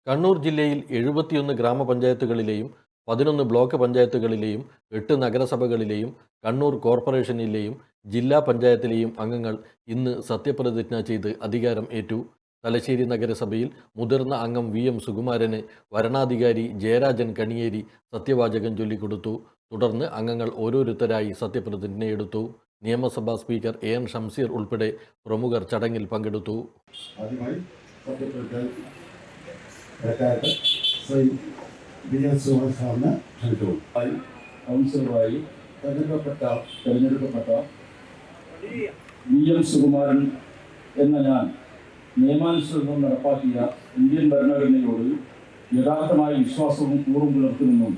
കണ്ണൂർ ജില്ലയിൽ 71 ഗ്രാമപഞ്ചായത്തുകളിലെയും 11 ബ്ലോക്ക് പഞ്ചായത്തുകളിലെയും 8 നഗരസഭകളിലെയും കണ്ണൂർ കോർപ്പറേഷനിലെയും ജില്ലാ പഞ്ചായത്തിലെയും അംഗങ്ങൾ ഇന്ന് സത്യപ്രതിജ്ഞ ചെയ്ത് അധികാരം ഏറ്റു. തലശ്ശേരി നഗരസഭയിൽ മുതിർന്ന അംഗം VM സുകുമാരന് വരണാധികാരി ജയരാജൻ കണിയേരി സത്യവാചകം ചൊല്ലിക്കൊടുത്തു. തുടർന്ന് അംഗങ്ങൾ ഓരോരുത്തരായി സത്യപ്രതിജ്ഞയെടുത്തു. നിയമസഭാ സ്പീക്കർ AN ഷംസീർ ഉൾപ്പെടെ പ്രമുഖർ ചടങ്ങിൽ പങ്കെടുത്തു. കൗൺസിലറായി തെരഞ്ഞെടുക്കപ്പെട്ട VM സുകുമാരൻ എന്ന ഞാൻ നിയമാനുസൃതം നടപ്പാക്കിയ ഇന്ത്യൻ ഭരണഘടനയോട് യഥാർത്ഥമായ വിശ്വാസവും കൂറും പുലർത്തുമെന്നും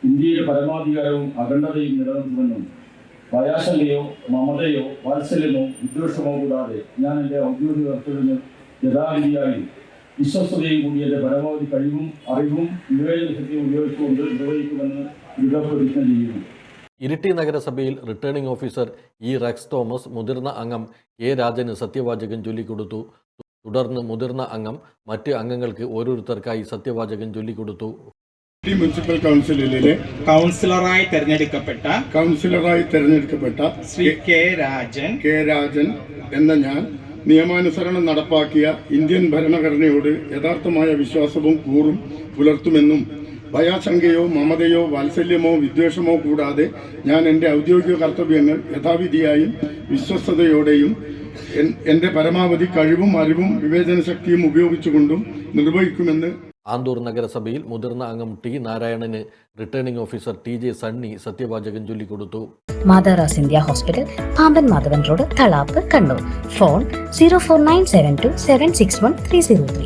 ഇന്ത്യയുടെ പരമാധികാരവും അഖണ്ഡതയും നിലനിർത്തുമെന്നും ഭയാശങ്കയോ മമതയോ വാത്സല്യമോ വിദ്വേഷമോ കൂടാതെ ഞാൻ എൻ്റെ ഔദ്യോഗിക കർത്തവ്യങ്ങൾ യഥാവിധിയായി വിശ്വസ്തതയും കൂടി എൻ്റെ പരമാവധി കഴിവും അറിവും വിവേചനശക്തിയും ഉപയോഗിച്ചുകൊണ്ട് നിർവഹിക്കുമെന്ന് ദൃഢപ്രതിജ്ഞ ചെയ്യുന്നു. ഇരിട്ടി നഗരസഭയിൽ റിട്ടേണിംഗ് ഓഫീസർ റെക്സ് തോമസ് മുതിർന്ന അംഗം K രാജന് സത്യവാചകം ചൊല്ലിക്കൊടുത്തു. തുടർന്ന് മുതിർന്ന അംഗം മറ്റ് അംഗങ്ങൾക്ക് ഓരോരുത്തർക്കായി സത്യവാചകം ചൊല്ലിക്കൊടുത്തു. മുനിസിപ്പൽ കൗൺസിലിലെ കൗൺസിലറായി തെരഞ്ഞെടുക്കപ്പെട്ട ശ്രീ K രാജൻ എന്ന ഞാൻ നിയമാനുസരണം നടപ്പാക്കിയ ഇന്ത്യൻ ഭരണഘടനയോട് യഥാർത്ഥമായ വിശ്വാസവും കൂറും പുലർത്തുമെന്നും ഭയാശങ്കയോ മമതയോ വാത്സല്യമോ വിദ്വേഷമോ കൂടാതെ ഞാൻ എൻ്റെ ഔദ്യോഗിക കർത്തവ്യങ്ങൾ യഥാവിധിയായും വിശ്വസ്തയോടെയും എൻ്റെ പരമാവധി കഴിവും അറിവും വിവേചനശക്തിയും ഉപയോഗിച്ചുകൊണ്ടും നിർവഹിക്കുമെന്ന്. ആന്തൂർ നഗരസഭയിൽ മുതിർന്ന അംഗം T നാരായണന് റിട്ടേണിംഗ് ഓഫീസർ TJ സണ്ണി സത്യവാചകം ചൊല്ലിക്കൊടുത്തു. മാതാറാസ് India hospital, Pamban Madhavan road, Thalap, Kannur. Phone 04972 761 303.